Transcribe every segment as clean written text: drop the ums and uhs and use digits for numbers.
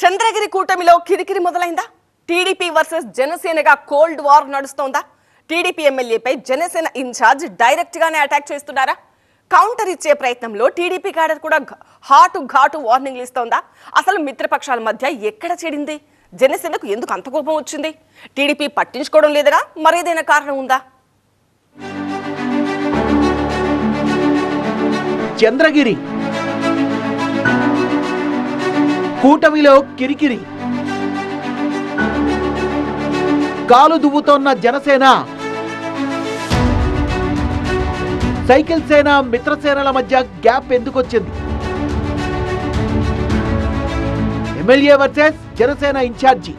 చంద్రగిరి కూటమిలో కిరికిరి మొదలైందా? టీడీపీ వర్సెస్ జనసేనగా కోల్డ్ వార్ నడుస్తోందా? టీడీపీ ఎమ్మెల్యేపై జనసేన ఇన్ఛార్జ్ డైరెక్ట్ గానే అటాక్ చేస్తున్నారా? కౌంటర్ ఇచ్చే ప్రయత్నంలో టీడీపీ క్యాడర్ కూడా ఘాటు వార్నింగ్లు ఇస్తోందా? అసలు మిత్రపక్షాల మధ్య ఎక్కడ చెడింది? జనసేనకు ఎందుకు అంత కోపం వచ్చింది? టీడీపీ పట్టించుకోవడం లేదనా మరేదైనా కారణం ఉందా? చంద్రగిరి కూటమిలో కిరికిరి, కాలు దువ్వుతోన్న జనసేన, సైకిల్ సేన మిత్రసేనల మధ్య గ్యాప్ ఎందుకొచ్చింది? MLA versus Janasena in charge.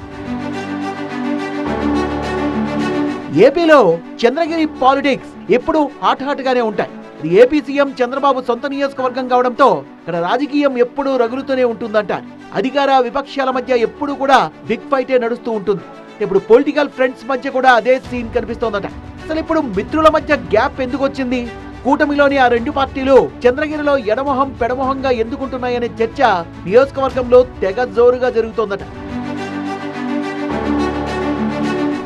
ఏపీలో చంద్రగిరి పాలిటిక్స్ ఎప్పుడు హాట్ గానే ఉంటాయి. ఇది ఏపీ సీఎం చంద్రబాబు సొంత నియోజకవర్గం కావడంతో ఇక్కడ రాజకీయం ఎప్పుడూ రగులుతూనే ఉంటుందంటారు. అధికార విపక్షాల మధ్య ఎప్పుడు కూడా బిగ్ ఫైటే నడుస్తూ ఉంటుంది. ఇప్పుడు పొలిటికల్ ఫ్రెండ్స్ మధ్య కూడా అదే సీన్ కనిపిస్తోందట. అసలు ఇప్పుడు మిత్రుల మధ్య గ్యాప్ ఎందుకు వచ్చింది? కూటమిలోని ఆ రెండు పార్టీలు చంద్రగిరిలో ఎడమొహం పెడమొహంగా ఎందుకుంటున్నాయనే చర్చ నియోజకవర్గంలో తెగ జోరుగా జరుగుతోందట.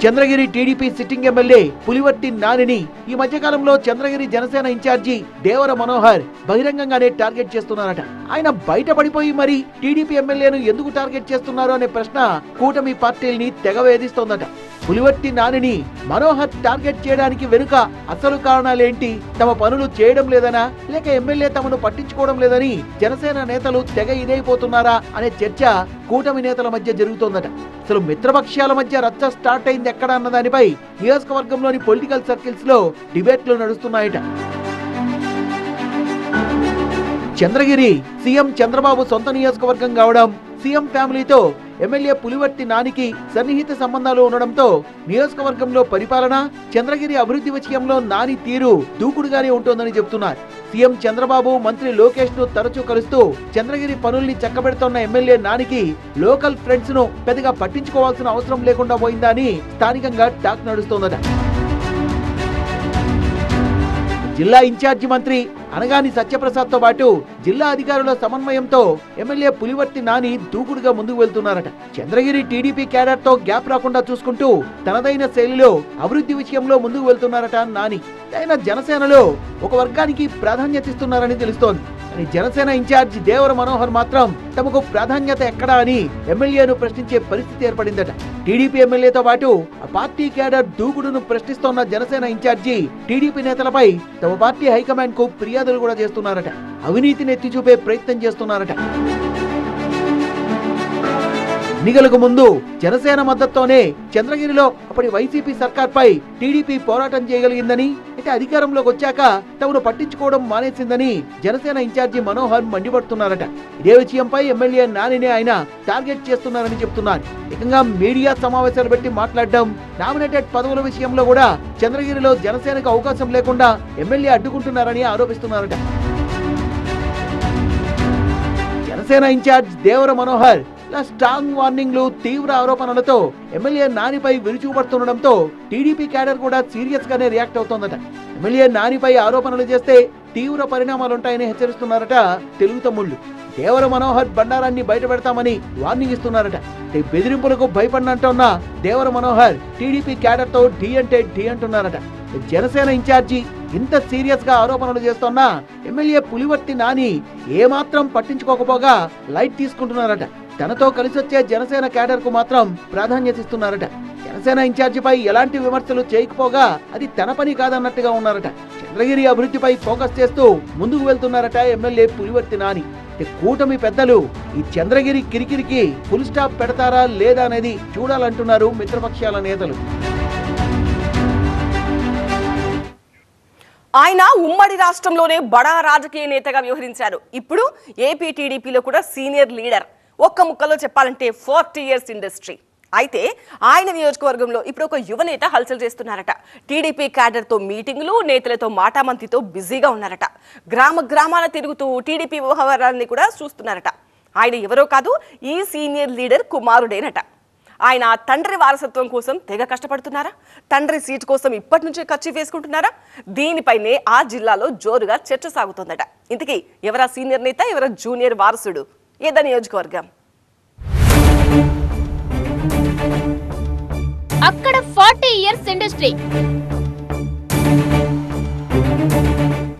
Chandragiri TDP sitting MLA Pulivarthi నానిని ఈ మధ్యకాలంలో చంద్రగిరి జనసేన ఇన్ఛార్జి దేవర మనోహర్ బహిరంగంగానే టార్గెట్ చేస్తున్నారట. ఆయన బయటపడిపోయి మరి టీడీపీ ఎమ్మెల్యేను ఎందుకు టార్గెట్ చేస్తున్నారు అనే ప్రశ్న కూటమి పార్టీల్ని తెగ వేధిస్తోందట. పులివర్తి నానిని మనోహర్ టార్గెట్ చేయడానికి వెనుక అసలు కారణాలేంటి? తమ పనులు చేయడం లేదనా, లేక ఎమ్మెల్యే తమను పట్టించుకోవడం లేదని జనసేన నేతలు తెగ ఇదైపోతున్నారా అనే చర్చ కూటమి నేతల మధ్య జరుగుతోందట. అసలు మిత్రపక్షాల మధ్య రచ్చ స్టార్ట్ అయింది ఎక్కడ అన్న దానిపై నియోజకవర్గంలోని పొలిటికల్ సర్కిల్స్ లో డిబేట్లు నడుస్తున్నాయట. చంద్రగిరి సీఎం చంద్రబాబు సొంత నియోజకవర్గం కావడం, సీఎం ఫ్యామిలీతో ఎమ్మెల్యే పులివర్తి నానికి సన్నిహిత సంబంధాలు ఉండడంతో నియోజకవర్గంలో పరిపాలన, చంద్రగిరి అభివృద్ధి విషయంలో నాని తీరు దూకుడుగానే ఉంటోందని చెబుతున్నారు. సీఎం చంద్రబాబు మంత్రి లోకేష్ ను తరచూ కలుస్తూ చంద్రగిరి పనుల్ని చక్కబెడుతోన్న ఎమ్మెల్యే నానికి లోకల్ ఫ్రెండ్స్ ను పెద్దగా పట్టించుకోవాల్సిన అవసరం లేకుండా పోయిందా అని స్థానికంగా టాక్ నడుస్తోందట. జిల్లా ఇన్ఛార్జి మంత్రి అనగాని సత్యప్రసాద్ తో పాటు జిల్లా అధికారుల సమన్వయంతో ఎమ్మెల్యే పులివర్తి నాని దూకుడుగా ముందుకు వెళ్తున్నారట. చంద్రగిరి టీడీపీ క్యాడర్ తో గ్యాప్ రాకుండా చూసుకుంటూ తనదైన శైలిలో అభివృద్ధి విషయంలో ముందుకు వెళ్తున్నారట నాని. ఆయన జనసేనలో ఒక వర్గానికి ప్రాధాన్యత ఇస్తున్నారని తెలుస్తోంది. అని జనసేన ఇన్ఛార్జి దేవర మనోహర్ మాత్రం తమకు ప్రాధాన్యత ఎక్కడా అని ఎమ్మెల్యేను ప్రశ్నించే పరిస్థితి ఏర్పడిందట. టీడీపీ ఎమ్మెల్యేతో పాటు ఆ పార్టీ క్యాడర్ దూకుడును ప్రశ్నిస్తోన్న జనసేన ఇన్ఛార్జి టీడీపీ నేతలపై తమ పార్టీ హైకమాండ్ కు ఫిర్యాదులు కూడా చేస్తున్నారట. అవినీతిని ఎత్తి చూపే ప్రయత్నం చేస్తున్నారట. ఎన్నికలకు ముందు జనసేన మద్దతుతోనే చంద్రగిరిలో అప్పటి వైసీపీ సర్కార్పై టీడీపీ పోరాటం చేయగలిగిందని, అయితే అధికారంలోకి వచ్చాక తమను పట్టించుకోవడం మానేసిందని జనసేన ఇన్ఛార్జి మనోహర్ మండిపడుతున్నారట. ఇదే విషయంపై ఎమ్మెల్యే నానినే ఆయన టార్గెట్ చేస్తున్నారని చెప్తున్నారు. ఏకంగా మీడియా సమావేశాలు పెట్టి మాట్లాడడం, నామినేటెడ్ పదవుల విషయంలో కూడా చంద్రగిరిలో జనసేనకు అవకాశం లేకుండా ఎమ్మెల్యే అడ్డుకుంటున్నారని ఆరోపిస్తున్నారట. జనసేన ఇన్ఛార్జ్ దేవర మనోహర్ స్ట్రాంగ్ వార్నింగ్లు, తీవ్ర ఆరోపణలతో ఎమ్మెల్యే నానిపై విరుచుకుపడుతుండడంతో టీడీపీ క్యాడర్ కూడా సీరియస్ గానే రియాక్ట్ అవుతోందట. ఎమ్మెల్యే నానిపై ఆరోపణలు చేస్తే తీవ్ర పరిణామాలుంటాయని హెచ్చరిస్తున్నారట తెలుగు తమ్ముళ్లు. దేవర మనోహర్ బండారాన్ని బయట పెడతామని వార్నింగ్ ఇస్తున్నారట. బెదిరింపులకు భయపడినంటున్న దేవర మనోహర్ టీడీపీ క్యాడర్ తో ఢీ అంటే ఢీ అంటున్నారట. జనసేన ఇన్ఛార్జి ఇంత సీరియస్ గా ఆరోపణలు చేస్తున్నా ఎమ్మెల్యే పులివర్తి నాని ఏమాత్రం పట్టించుకోకపోగా లైట్ తీసుకుంటున్నారట. తనతో కలిసి వచ్చే జనసేన క్యాడర్ కు మాత్రం ప్రాధాన్యత ఇస్తున్నారట. జనసేన ఇన్ఛార్జిపై ఎలాంటి విమర్శలు చేయకపోగా అది తన పని కాదన్నట్టుగా ఉన్నారట. చంద్రగిరి అభివృద్ధిపై ఫోకస్ చేస్తూ ముందుకు వెళ్తున్నారట ఎమ్మెల్యే పులివర్తి నాని. కూటమి పెద్దలు ఈ చంద్రగిరి కిరికిరికి ఫుల్ స్టాప్ పెడతారా లేదా అనేది చూడాలంటున్నారు మిత్రపక్షాల నేతలు. ఆయన ఉమ్మడి రాష్ట్రంలోనే బడా రాజకీయ నేతగా వ్యవహరించారు. ఇప్పుడు ఏపీ టీడీపీలో కూడా సీనియర్ లీడర్. ఒక్క ముక్కలో చెప్పాలంటే 40 years ఇండస్ట్రీ. అయితే ఆయన నియోజకవర్గంలో ఇప్పుడు ఒక యువనేత హల్చల్ చేస్తున్నారట. టీడీపీ క్యాడర్ తో మీటింగులు, నేతలతో మాటామంతితో బిజీగా ఉన్నారట. గ్రామాల తిరుగుతూ టీడీపీ వ్యవహారాన్ని కూడా చూస్తున్నారట. ఆయన ఎవరో కాదు, ఈ సీనియర్ లీడర్ కుమారుడేనట. ఆయన తండ్రి వారసత్వం కోసం తెగ కష్టపడుతున్నారా? తండ్రి సీటు కోసం ఇప్పటి నుంచే ఖర్చు వేసుకుంటున్నారా? దీనిపైనే ఆ జిల్లాలో జోరుగా చర్చ సాగుతోందట. ఇంతకీ ఎవరా సీనియర్ నేత, ఎవరా జూనియర్ వారసుడు? ఏదా నియోజకవర్గం? అక్కడ 40 ఇయర్స్ ఇండస్ట్రీ,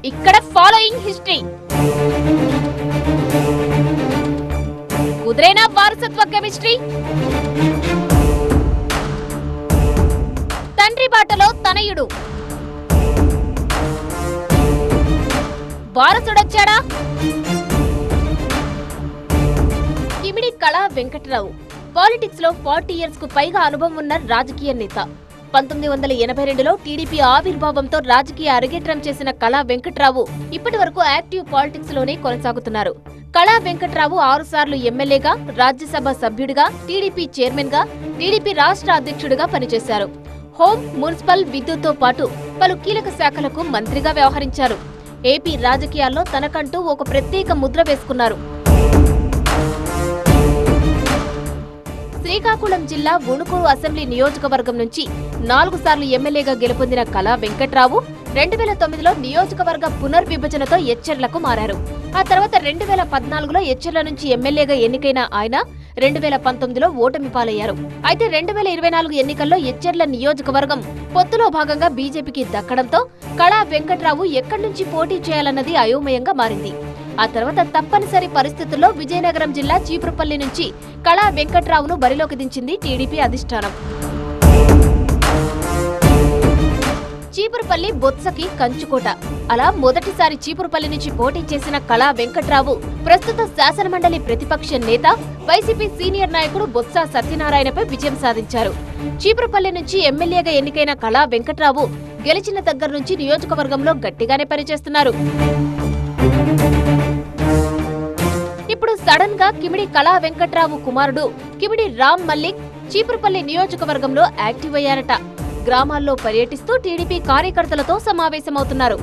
ఇక్కడ ఫాలోయింగ్ హిస్టరీ. కుదిరేనా వారసత్వ కెమిస్ట్రీ? తండ్రి బాటలో తనయుడు, వారసుడొచ్చాడా? కిమిడి కళా వెంకట్రావు పాలిటిక్స్ లో 40 ఇయర్స్ కు పైగా అనుభవం ఉన్న రాజకీయ నేత. 1982లో టీడీపీ ఆవిర్భావంతో రాజకీయ అరగేట్రం చేసిన కళా వెంకట్రావు ఇప్పటి వరకు యాక్టివ్ పాలిటిక్స్ లోనే కొనసాగుతున్నారు. కళా వెంకట్రావు 6 సార్లు ఎమ్మెల్యేగా, రాజ్యసభ సభ్యుడిగా, టీడీపీ చైర్మన్ గా, టీడీపీ రాష్ట్ర అధ్యక్షుడిగా పనిచేశారు. హోం, మున్సిపల్, విద్యుత్తో పాటు పలు కీలక శాఖలకు మంత్రిగా వ్యవహరించారు. ఏపీ రాజకీయాల్లో తనకంటూ ఒక ప్రత్యేక ముద్ర వేసుకున్నారు. శ్రీకాకుళం జిల్లా ఉణుకూరు అసెంబ్లీ నియోజకవర్గం నుంచి 4 సార్లు ఎమ్మెల్యేగా గెలుపొందిన కళా వెంకట్రావు 2009లో నియోజకవర్గ పునర్విభజనతో ఎచ్చెర్లకు మారారు. ఆ తర్వాత 2014లో ఎచ్చెర్ల నుంచి ఎమ్మెల్యేగా ఎన్నికైన ఆయన 2019లో ఓటమి పాలయ్యారు. అయితే 2024 ఎన్నికల్లో ఎచ్చెర్ల నియోజకవర్గం పొత్తులో భాగంగా బీజేపీకి దక్కడంతో కళా వెంకట్రావు ఎక్కడి నుంచి పోటీ చేయాలన్నది అయోమయంగా మారింది. ఆ తర్వాత తప్పనిసరి పరిస్థితుల్లో విజయనగరం జిల్లా చీపురుపల్లి నుంచి కళా వెంకట్రావును బరిలోకి దించింది టీడీపీ అధిష్టానం. చీపురుపల్లి బొత్సకి కంచుకోట. అలా మొదటిసారి చీపురుపల్లి నుంచి పోటీ చేసిన కళా వెంకట్రావు ప్రస్తుత శాసనమండలి ప్రతిపక్ష నేత, వైసీపీ సీనియర్ నాయకుడు బొత్స సత్యనారాయణపై విజయం సాధించారు. చీపురుపల్లి నుంచి ఎమ్మెల్యేగా ఎన్నికైన కళా వెంకట్రావు గెలిచిన దగ్గర నుంచి నియోజకవర్గంలో గట్టిగానే పనిచేస్తున్నారు. ఇప్పుడు సడన్ గా కిమిడి కళా వెంకట్రావు కుమారుడు కిమిడి రామ్ మల్లిక్ చీపురుపల్లి నియోజకవర్గంలో యాక్టివ్ అయ్యారట. గ్రామాల్లో పర్యటిస్తూ టీడీపీ కార్యకర్తలతో సమావేశమవుతున్నారు.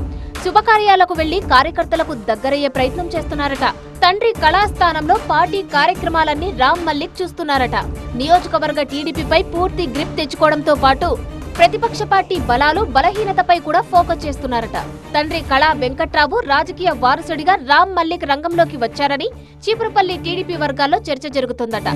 శుభకార్యాలకు వెళ్లి కార్యకర్తలకు దగ్గరయ్యే ప్రయత్నం చేస్తున్నారట. తండ్రి కళాస్థానంలో పార్టీ కార్యక్రమాలన్నీ రామ్ మల్లిక్ చూస్తున్నారట. నియోజకవర్గ టీడీపీపై పూర్తి గ్రిప్ తెచ్చుకోవడంతో పాటు ప్రతిపక్ష పార్టీ బలాలు, బలహీనతపై కూడా ఫోకస్ చేస్తున్నారట. తండ్రి కళా వెంకట్రావు రాజకీయ వారసుడిగా రామ్ మల్లిక్ రంగంలోకి వచ్చారని చీపురుపల్లి టీడీపీ వర్గాల్లో చర్చ జరుగుతోందట.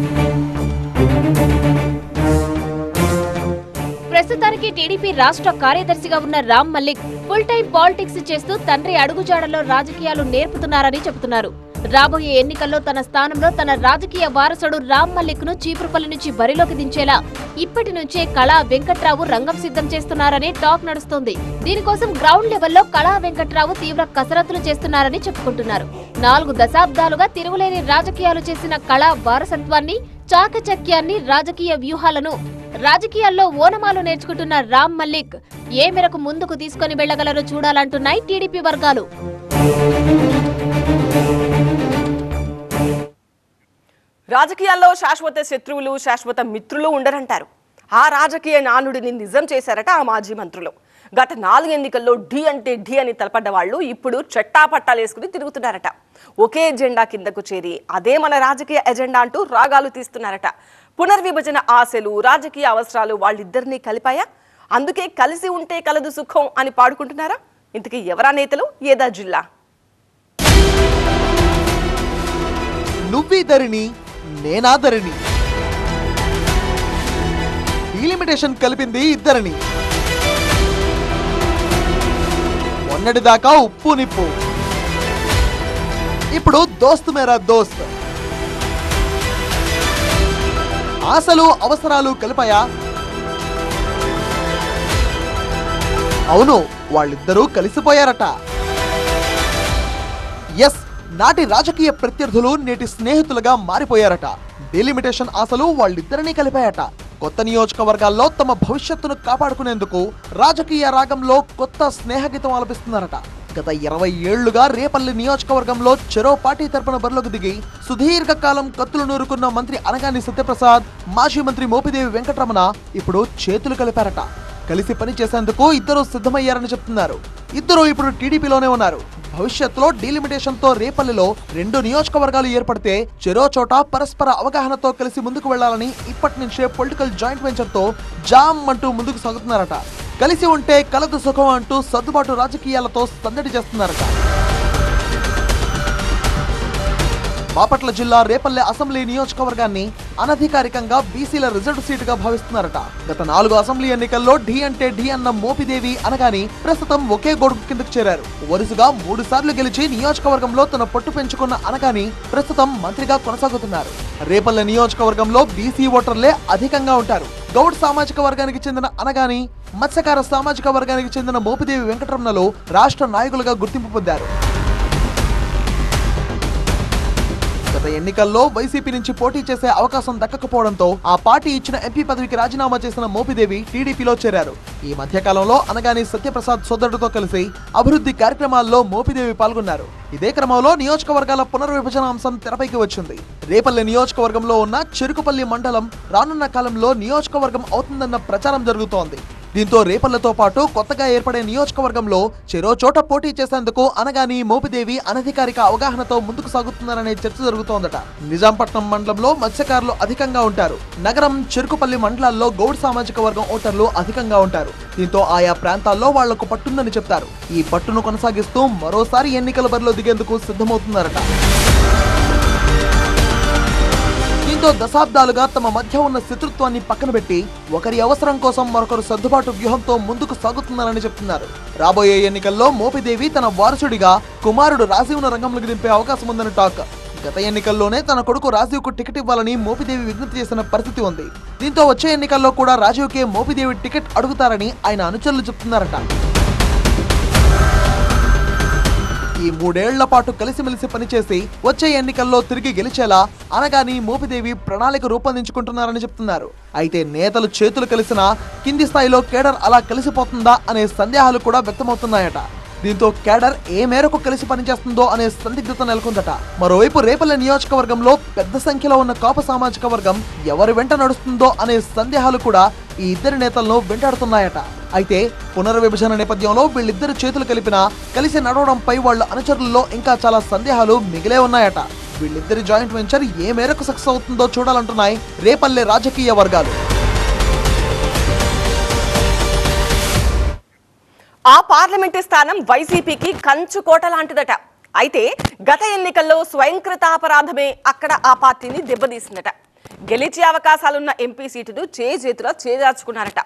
ప్రస్తుతానికి టీడీపీ రాష్ట్ర కార్యదర్శిగా ఉన్న Ram Mallik full time politics చేస్తూ తండ్రి అడుగుజాడల్లో రాజకీయాలు నేర్పుతున్నారని చెబుతున్నారు. రాబోయే ఎన్నికల్లో తన స్థానంలో తన రాజకీయ వారసుడు రామ్ మల్లిక్ ను చీపురుపల్లి నుంచి బరిలోకి దించేలా ఇప్పటి నుంచే కళా వెంకట్రావు రంగం సిద్ధం చేస్తున్నారని టాక్ నడుస్తోంది. దీనికోసం గ్రౌండ్ లెవెల్లో కళా వెంకట్రావు తీవ్ర కసరత్తులు చేస్తున్నారని చెప్పుకుంటున్నారు. 4 దశాబ్దాలుగా తిరుగులేని రాజకీయాలు చేసిన కళా వారసత్వాన్ని, చాకచక్యాన్ని, రాజకీయ వ్యూహాలను, రాజకీయాల్లో ఓనమాలు నేర్చుకుంటున్న రామ్ మల్లిక్ ఏ మేరకు ముందుకు తీసుకుని వెళ్లగలరో చూడాలంటున్నాయి టీడీపీ వర్గాలు. రాజకీయాల్లో శాశ్వత శత్రువులు, శాశ్వత మిత్రులు ఉండరంటారు. ఆ రాజకీయ నానుడిని నిజం చేశారట ఆ మాజీ మంత్రులు. గత 4 ఎన్నికల్లో ఢీ అంటే ఢీ అని తలపడ్డ వాళ్ళు ఇప్పుడు చట్టాపట్టాలేసుకుని తిరుగుతున్నారట. ఒకే ఎజెండా కిందకు చేరి అదే మన రాజకీయ ఎజెండా అంటూ రాగాలు తీస్తున్నారట. పునర్విభజన ఆశలు, రాజకీయ అవసరాలు వాళ్ళిద్దరినీ కలిపాయా? అందుకే కలిసి ఉంటే కలదు సుఖం అని పాడుకుంటున్నారా? ఇంతకీ ఎవరా నేతలు, ఏదా జిల్లా? నువ్వీ ధరణి, నేనా ధరణి, డీలిమిటేషన్ కలిపింది ఇద్దరిని. మొన్నటిదాకా ఉప్పు నిప్పు, ఇప్పుడు దోస్త్ మేరా దోస్త్. ఆశలు, అవసరాలు కలిపాయా? అవును, వాళ్ళిద్దరూ కలిసిపోయారట. ఎస్, నాటి రాజకీయ ప్రత్యర్థులు నేటి స్నేహితులుగా మారిపోయారట. డీలిమిటేషన్ ఆశలు వాళ్ళిద్దరినీ కలిపాయట. కొత్త నియోజకవర్గాల్లో తమ భవిష్యత్తును కాపాడుకునేందుకు రాజకీయ రాగంలో కొత్త స్నేహగీతం ఆలపిస్తున్నారట. గత 20 ఏళ్లుగా రేపల్లి నియోజకవర్గంలో చెరో పార్టీ తరపున బరిలోకి దిగి సుదీర్ఘకాలం కత్తులు నూరుకున్న మంత్రి అనగాని సత్యప్రసాద్, మాజీ మంత్రి మోపిదేవి వెంకటరమణ ఇప్పుడు చేతులు కలిపారట. కలిసి పనిచేసేందుకు ఇద్దరు సిద్ధమయ్యారని చెప్తున్నారు. ఇద్దరు ఇప్పుడు టీడీపీలోనే ఉన్నారు. భవిష్యత్తులో డీలిమిటేషన్ తో రేపల్లిలో 2 నియోజకవర్గాలు ఏర్పడితే చెరో చోట పరస్పర అవగాహనతో కలిసి ముందుకు వెళ్లాలని ఇప్పటి నుంచే పొలిటికల్ జాయింట్ వెంచర్ తో జామ్ అంటూ ముందుకు సాగుతున్నారట. కలిసి ఉంటే కలదు సుఖం అంటూ సర్దుబాటు రాజకీయాలతో సందడి చేస్తున్నారట. బాపట్ల జిల్లా రేపల్లె అసెంబ్లీ నియోజకవర్గాన్ని అనధికారికంగా బీసీల రిజర్వ్ సీటుగా భావిస్తున్నారట. గత 4 అసెంబ్లీ ఎన్నికల్లో ఢీ అంటే ఢీ అన్న మోపిదేవి అనగాని ప్రస్తుతం ఒకే గొడుగు కిందకు చేరారు. వరుసగా 3 సార్లు గెలిచి నియోజకవర్గంలో తన పట్టు పెంచుకున్న అనగాని ప్రస్తుతం మంత్రిగా కొనసాగుతున్నారు. రేపల్లె నియోజకవర్గంలో బీసీ ఓటర్లే అధికంగా ఉంటారు. గౌడ్ సామాజిక వర్గానికి చెందిన అనగాని, మత్స్యకార సామాజిక వర్గానికి చెందిన మోపిదేవి వెంకటరమణలు రాష్ట్ర నాయకులుగా గుర్తింపు పొందారు. గత ఎన్నికల్లో వైసీపీ నుంచి పోటీ చేసే అవకాశం దక్కకపోవడంతో ఆ పార్టీ ఇచ్చిన ఎంపీ పదవికి రాజీనామా చేసిన మోపిదేవి టీడీపీలో చేరారు. ఈ మధ్యకాలంలో అనగాని సత్యప్రసాద్ సోదరుడితో కలిసి అభివృద్ధి కార్యక్రమాల్లో మోపిదేవి పాల్గొన్నారు. ఇదే క్రమంలో నియోజకవర్గాల పునర్విభజన అంశం తెరపైకి వచ్చింది. రేపల్లె నియోజకవర్గంలో ఉన్న చెరుకుపల్లి మండలం రానున్న కాలంలో నియోజకవర్గం అవుతుందన్న ప్రచారం జరుగుతోంది. దీంతో రేపల్లెతో పాటు కొత్తగా ఏర్పడే నియోజకవర్గంలో చెరో చోట పోటీ చేసేందుకు అనగాని మోపిదేవి అనధికారిక అవగాహనతో ముందుకు సాగుతున్నారనే చర్చ జరుగుతోందట. నిజాంపట్నం మండలంలో మత్స్యకారులు అధికంగా ఉంటారు. నగరం, చెరుకుపల్లి మండలాల్లో గౌడ్ సామాజిక వర్గం ఓటర్లు అధికంగా ఉంటారు. దీంతో ఆయా ప్రాంతాల్లో వాళ్లకు పట్టుందని చెప్తారు. ఈ పట్టును కొనసాగిస్తూ మరోసారి ఎన్నికల బరిలో దిగేందుకు సిద్ధమవుతున్నారట. దీంతో దశాబ్దాలుగా తమ మధ్య ఉన్న శత్రుత్వాన్ని పక్కన పెట్టి ఒకరి అవసరం కోసం మరొకరు సర్దుబాటు వ్యూహంతో ముందుకు సాగుతున్నారని చెప్తున్నారు. రాబోయే ఎన్నికల్లో మోపిదేవి తన వారసుడిగా కుమారుడు రాజీవ్ను రంగంలోకి దింపే అవకాశం ఉందని టాక్. గత ఎన్నికల్లోనే తన కొడుకు రాజీవ్కు టికెట్ ఇవ్వాలని మోపిదేవి విజ్ఞప్తి చేసిన పరిస్థితి ఉంది. దీంతో వచ్చే ఎన్నికల్లో కూడా రాజీవ్కే మోపిదేవి టికెట్ అడుగుతారని ఆయన అనుచరులు చెప్తున్నారట. ఈ 3 ఏళ్ల పాటు కలిసిమెలిసి పనిచేసి వచ్చే ఎన్నికల్లో తిరిగి గెలిచేలా అనగాని మోపిదేవి ప్రణాళిక రూపొందించుకుంటున్నారని చెప్తున్నారు. అయితే నేతలు చేతులు కలిసినా కింది స్థాయిలో కేడర్ అలా కలిసిపోతుందా అనే సందేహాలు కూడా వ్యక్తమవుతున్నాయట. దీంతో కేడర్ ఏ మేరకు కలిసి పనిచేస్తుందో అనే సందిగ్ధత నెలకొందట. మరోవైపు రేపల్లె నియోజకవర్గంలో పెద్ద సంఖ్యలో ఉన్న కాపు సామాజిక వర్గం ఎవరి వెంట నడుస్తుందో అనే సందేహాలు కూడా ఈ ఇద్దరి నేతలను వెంటాడుతున్నాయట. అయితే పునర్విభజన నేపథ్యంలో వీళ్ళిద్దరు చేతులు కలిపినా కలిసి నడవడంపై వాళ్ళ అనుచరుల్లో ఇంకా చాలా సందేహాలు మిగిలే ఉన్నాయట. వీళ్ళిద్దరి జాయింట్ వెంచర్ ఏ మేరకు సక్సెస్ అవుతుందో చూడాలంటున్నాయి రేపల్లె రాజకీయ వర్గాలు. ఆ పార్లమెంటు స్థానం వైసీపీకి కంచుకోట లాంటిదట. అయితే గత ఎన్నికల్లో స్వయంకృతాపరాధమే అక్కడ ఆ పార్టీని దెబ్బతీసిందట. గెలిచే అవకాశాలున్న ఎంపీ సీటును చేజేతులా చేజార్చుకున్నారట.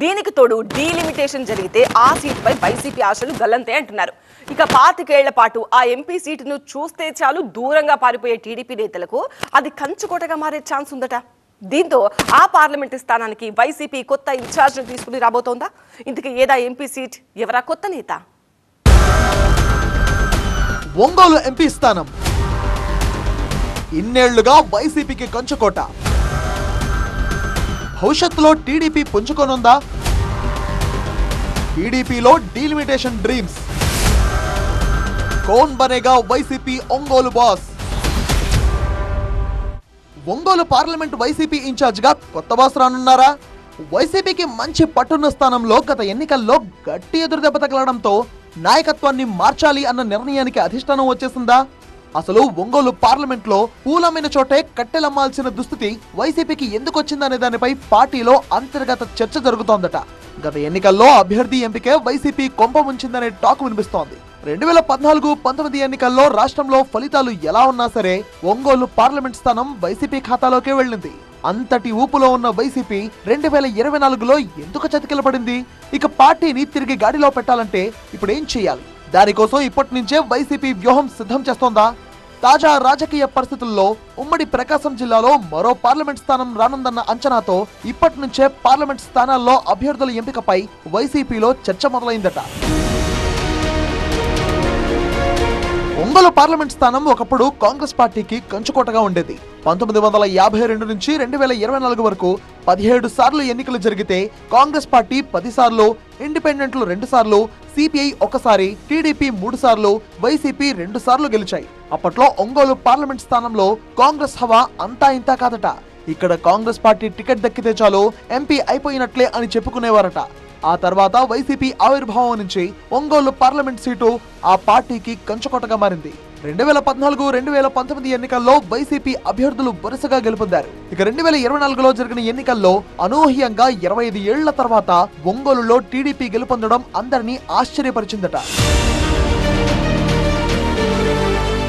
దీనికి తోడు డీలిమిటేషన్ జరిగితే ఆ సీటుపై వైసీపీ ఆశలు గల్లంతే అంటున్నారు. ఇక 25 ఏళ్ల పాటు ఆ ఎంపీ సీటును చూస్తే చాలు దూరంగా పారిపోయే టీడీపీ నేతలకు అది కంచుకోటగా మారే ఛాన్స్ ఉందట. దీంతో ఆ పార్లమెంటు స్థానానికి వైసీపీ కొత్త ఇన్ఛార్జ్ తీసుకుని రాబోతోందా? ఇంతకీ ఏదా ఎంపీ సీట్, ఎవరా కొత్త నేత? ఒంగోలు ఎంపీ స్థానం ఇన్నేళ్లుగా వైసీపీకి కంచుకోట. భవిష్యత్తులో టీడీపీ పుంజుకోనుందా? టీడీపీలో డీలిమిటేషన్ డ్రీమ్స్. కౌన్ బనేగా YCP Ongole boss? Ongole parliament YCP in charge గా కొత్త బాస్ రానున్నారా? వైసీపీకి మంచి పట్టున్న స్థానంలో గత ఎన్నికల్లో గట్టి ఎదురుదెబ్బ తగలడంతో నాయకత్వాన్ని మార్చాలి అన్న నిర్ణయానికి అధిష్టానం వచ్చేసిందా? అసలు ఒంగోలు పార్లమెంట్ లో పూలమైన చోటే కట్టెలమ్మాల్సిన దుస్థితి వైసీపీకి ఎందుకు వచ్చిందనే దానిపై పార్టీలో అంతర్గత చర్చ జరుగుతోందట. గత ఎన్నికల్లో అభ్యర్థి ఎంపికే వైసీపీ కొంప ముంచిందనే టాక్ వినిపిస్తోంది. 2014-19 ఎన్నికల్లో రాష్ట్రంలో ఫలితాలు ఎలా ఉన్నా సరే ఒంగోలు పార్లమెంట్ స్థానం వైసీపీ ఖాతాలోకే వెళ్ళింది. అంతటి ఊపులో ఉన్న వైసీపీ 2024లో ఎందుకు చతికిలపడింది? ఇక పార్టీని తిరిగి గాడిలో పెట్టాలంటే ఇప్పుడు ఏం చేయాలి? దానికోసం ఇప్పటి నుంచే వైసీపీ వ్యూహం సిద్ధం చేస్తోందా? తాజా రాజకీయ పరిస్థితుల్లో ఉమ్మడి ప్రకాశం జిల్లాలో మరో పార్లమెంట్ స్థానం రానుందన్న అంచనాతో ఇప్పటి నుంచే పార్లమెంట్ స్థానాల్లో అభ్యర్థుల ఎంపికపై వైసీపీలో చర్చ మొదలైందట. ఒంగోలు పార్లమెంట్ స్థానం ఒకప్పుడు కాంగ్రెస్ పార్టీకి కంచుకోటగా ఉండేది. 1952 నుంచి 2024 వరకు 17 సార్లు ఎన్నికలు జరిగితే కాంగ్రెస్ పార్టీ 10 సార్లు, ఇండిపెండెంట్లు 2 సార్లు, సిపిఐ 1 సారి, టీడీపీ 3 సార్లు, వైసీపీ 2 సార్లు గెలిచాయి. అప్పట్లో ఒంగోలు పార్లమెంట్ స్థానంలో కాంగ్రెస్ హవా అంతా ఇంతా కాదట. ఇక్కడ కాంగ్రెస్ పార్టీ టికెట్ దక్కితే చాలు ఎంపీ అయిపోయినట్లే అని చెప్పుకునేవారట. ఆ తర్వాత వైసీపీ ఆవిర్భావం నుంచి ఒంగోలు పార్లమెంట్ సీటు ఆ పార్టీకి కంచుకోటగా మారింది. 2014-2019 ఎన్నికల్లో వైసీపీ అభ్యర్థులు వరుసగా గెలుపొందారు. ఇక 2024లో జరిగిన ఎన్నికల్లో అనూహ్యంగా 25 ఏళ్ల తర్వాత ఒంగోలులో టీడీపీ గెలుపొందడం అందరినీ ఆశ్చర్యపరిచిందట.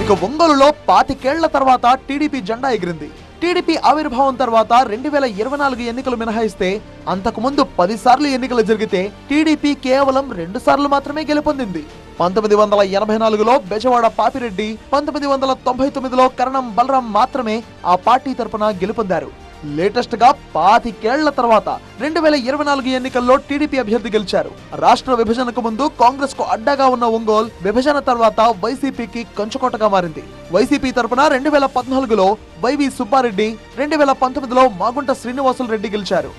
ఇక ఒంగోలులో 25 ఏళ్ల తర్వాత టీడీపీ జెండా ఎగిరింది. టీడీపీ ఆవిర్భావం తర్వాత 2024 ఎన్నికలు మినహాయిస్తే అంతకుముందు 10 సార్లు ఎన్నికలు జరిగితే టీడీపీ కేవలం 2 సార్లు మాత్రమే గెలుపొందింది. 1984లో బెజవాడ పాపిరెడ్డి, 1999లో కరణం బలరాం మాత్రమే ఆ పార్టీ తరపున గెలుపొందారు. లేటెస్ట్ గా 25 ఏళ్ల తర్వాత 2024 ఎన్నికల్లో టీడీపీ అభ్యర్థి గెలిచారు. రాష్ట్ర విభజనకు ముందు కాంగ్రెస్ కు అడ్డాగా ఉన్న ఒంగోలు విభజన తర్వాత వైసీపీకి కంచుకోటగా మారింది. వైసీపీ తరపున 2014లో వైవి సుబ్బారెడ్డి, 2019లో మాగుంట శ్రీనివాసులు రెడ్డి గెలిచారు.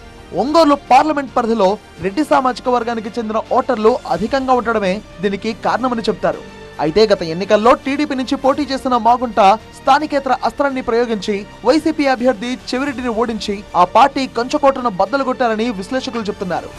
ఒంగోలు పార్లమెంట్ పరిధిలో రెడ్డి సామాజిక వర్గానికి చెందిన ఓటర్లు అధికంగా ఉండడమే దీనికి కారణమని చెప్తారు. అయితే గత ఎన్నికల్లో టీడీపీ నుంచి పోటీ చేసిన మాగుంట స్థానికేతర అస్త్రాన్ని ప్రయోగించి వైసీపీ అభ్యర్థి చెవిరెడ్డిని ఓడించి ఆ పార్టీ కంచుకోటను బద్దలుగొట్టారని విశ్లేషకులు చెప్తున్నారు.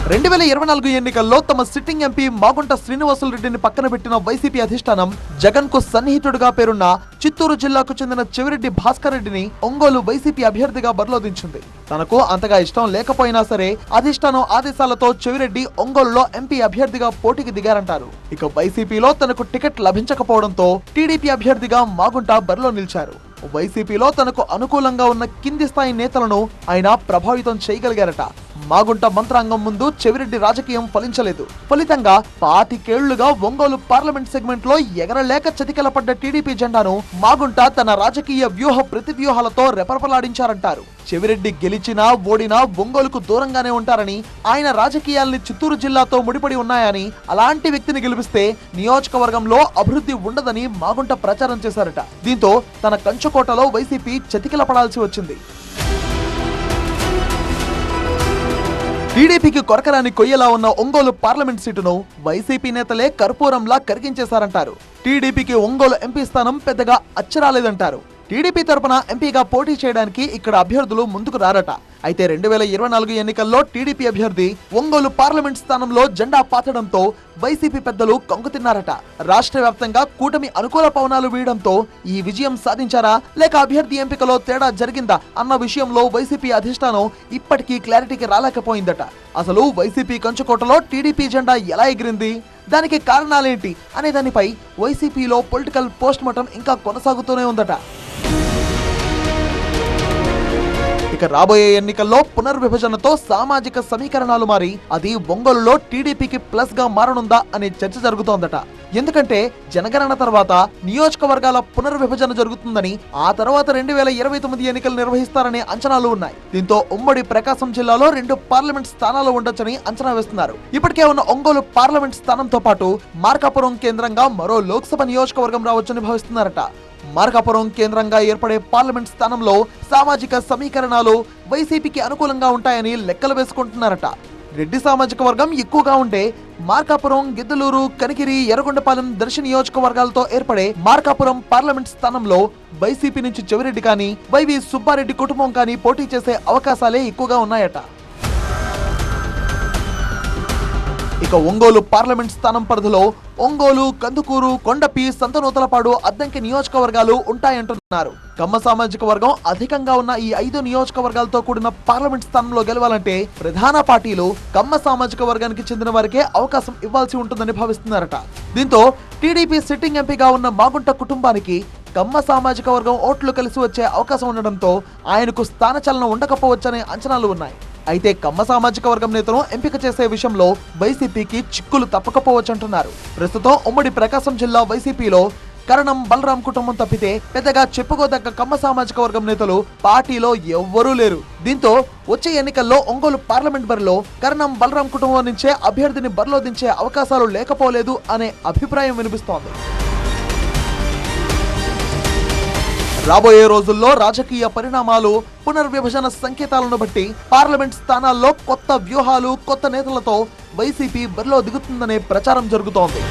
2024 ఎన్నికల్లో తమ సిట్టింగ్ ఎంపీ మాగుంట శ్రీనివాసులు రెడ్డిని పక్కన పెట్టిన వైసీపీ అధిష్టానం జగన్ కు సన్నిహితుడిగా పేరున్న చిత్తూరు జిల్లాకు చెందిన చెవిరెడ్డి భాస్కర్ రెడ్డిని ఒంగోలు వైసీపీ అభ్యర్థిగా బరిలో దించింది. తనకు అంతగా ఇష్టం లేకపోయినా సరే అధిష్టానం ఆదేశాలతో చెవిరెడ్డి ఒంగోలులో ఎంపీ అభ్యర్థిగా పోటీకి దిగారంటారు. ఇక వైసీపీలో తనకు టికెట్ లభించకపోవడంతో టీడీపీ అభ్యర్థిగా మాగుంట బరిలో నిలిచారు. వైసీపీలో తనకు అనుకూలంగా ఉన్న కింది స్థాయి నేతలను ఆయన ప్రభావితం చేయగలిగారట. మాగుంట మంత్రాంగం ముందు చెవిరెడ్డి రాజకీయం ఫలించలేదు. ఫలితంగా 25 ఏళ్లుగా ఒంగోలు పార్లమెంట్ సెగ్మెంట్ లో ఎగరలేక చతికిలపడ్డ టీడీపీ జెండాను మాగుంట తన రాజకీయ వ్యూహ ప్రతివ్యూహాలతో రెపరెపలాడించారంటారు. చెవిరెడ్డి గెలిచినా ఓడినా ఒంగోలుకు దూరంగానే ఉంటారని, ఆయన రాజకీయాల్ని చిత్తూరు జిల్లాతో ముడిపడి ఉన్నాయని, అలాంటి వ్యక్తిని గెలిపిస్తే నియోజకవర్గంలో అభివృద్ధి ఉండదని మాగుంట ప్రచారం చేశారట. దీంతో తన కంచుకోటలో వైసీపీ చతికిలపడాల్సి వచ్చింది. టీడీపీకి కొరకరాని కొయ్యలా ఉన్న ఒంగోలు పార్లమెంట్ సీటును వైసీపీ నేతలే కర్పూరంలా కరిగించేశారంటారు. టీడీపీకి ఒంగోలు ఎంపీ స్థానం పెద్దగా అచ్చరాలేదంటారు. టీడీపీ తరపున ఎంపీగా పోటీ చేయడానికి ఇక్కడ అభ్యర్థులు ముందుకు రారట. అయితే 2024 ఎన్నికల్లో టీడీపీ అభ్యర్థి ఒంగోలు పార్లమెంట్ స్థానంలో జెండా పాతడంతో వైసీపీ పెద్దలు కంగుతిన్నారట. రాష్ట్ర వ్యాప్తంగా కూటమి అనుకూల పవనాలు వీయడంతో ఈ విజయం సాధించారా లేక అభ్యర్థి ఎంపికలో తేడా జరిగిందా అన్న విషయంలో వైసీపీ అధిష్టానం ఇప్పటికీ క్లారిటీకి రాలేకపోయిందట. అసలు వైసీపీ కంచుకోటలో టీడీపీ జెండా ఎలా ఎగిరింది, దానికి కారణాలేంటి అనే దానిపై వైసీపీలో పొలిటికల్ పోస్ట్ మార్టం ఇంకా కొనసాగుతూనే ఉందట. ఇక రాబోయే ఎన్నికల్లో పునర్విభజనతో సామాజిక సమీకరణాలు మారి అది ఒంగోలులో టీడీపీకి ప్లస్ గా మారనుందా అనే చర్చ జరుగుతోందట. ఎందుకంటే జనగణన తర్వాత నియోజకవర్గాల పునర్విభజన జరుగుతుందని, ఆ తర్వాత 2029 ఎన్నికలు నిర్వహిస్తారనే అంచనాలు ఉన్నాయి. దీంతో ఉమ్మడి ప్రకాశం జిల్లాలో 2 పార్లమెంట్ స్థానాలు ఉండొచ్చని అంచనా వేస్తున్నారు. ఇప్పటికే ఉన్న ఒంగోలు పార్లమెంట్ స్థానంతో పాటు మార్కాపురం కేంద్రంగా మరో లోక్సభ నియోజకవర్గం రావచ్చని భావిస్తున్నారట. మార్కాపురం కేంద్రంగా ఏర్పడే పార్లమెంట్ స్థానంలో సామాజిక సమీకరణాలు వైసీపీకి అనుకూలంగా ఉంటాయని లెక్కలు వేసుకుంటున్నారట. రెడ్డి సామాజిక వర్గం ఎక్కువగా ఉంటే మార్కాపురం, గిద్దలూరు, కనిగిరి, ఎర్రగొండపాలెం, దర్శి నియోజకవర్గాలతో ఏర్పడే మార్కాపురం పార్లమెంట్ స్థానంలో వైసీపీ నుంచి చెవిరెడ్డి కానీ, వైవి సుబ్బారెడ్డి కుటుంబం కానీ పోటీ చేసే అవకాశాలే ఎక్కువగా ఉన్నాయట. ఇక ఒంగోలు పార్లమెంట్ స్థానం పరిధిలో ఒంగోలు, కందుకూరు, కొండపి, సంతనూతలపాడు, అద్దంకి నియోజకవర్గాలు ఉంటాయంటున్నారు. కమ్మ సామాజిక వర్గం అధికంగా ఉన్న ఈ 5 నియోజకవర్గాలతో కూడిన పార్లమెంట్ స్థానంలో గెలవాలంటే ప్రధాన పార్టీలు కమ్మ సామాజిక వర్గానికి చెందిన వారికే అవకాశం ఇవ్వాల్సి ఉంటుందని భావిస్తున్నారట. దీంతో టీడీపీ సిట్టింగ్ ఎంపీగా ఉన్న మాగుంట కుటుంబానికి కమ్మ సామాజిక వర్గం ఓట్లు కలిసి వచ్చే అవకాశం ఉండడంతో ఆయనకు స్థానచలనం ఉండకపోవచ్చనే అంచనాలు ఉన్నాయి. అయితే కమ్మ సామాజిక వర్గం నేతను ఎంపిక చేసే విషయంలో వైసీపీకి చిక్కులు తప్పకపోవచ్చంటున్నారు. ప్రస్తుతం ఉమ్మడి ప్రకాశం జిల్లా వైసీపీలో కరణం బలరాం కుటుంబం తప్పితే పెద్దగా చెప్పుకోదగ్గ కమ్మ సామాజిక వర్గం నేతలు పార్టీలో ఎవ్వరూ లేరు. దీంతో వచ్చే ఎన్నికల్లో ఒంగోలు పార్లమెంట్ బరిలో కరణం బలరాం కుటుంబం నుంచే అభ్యర్థిని బరిలో దించే అవకాశాలు లేకపోలేదు అనే అభిప్రాయం వినిపిస్తోంది. రాబోయే రోజుల్లో రాజకీయ పరిణామాలు, పునర్విభజన సంకేతాలను బట్టి పార్లమెంట్ స్థానాల్లో కొత్త వ్యూహాలు, కొత్త నేతలతో వైసీపీ బరిలో దిగుతుందనే ప్రచారం జరుగుతోంది.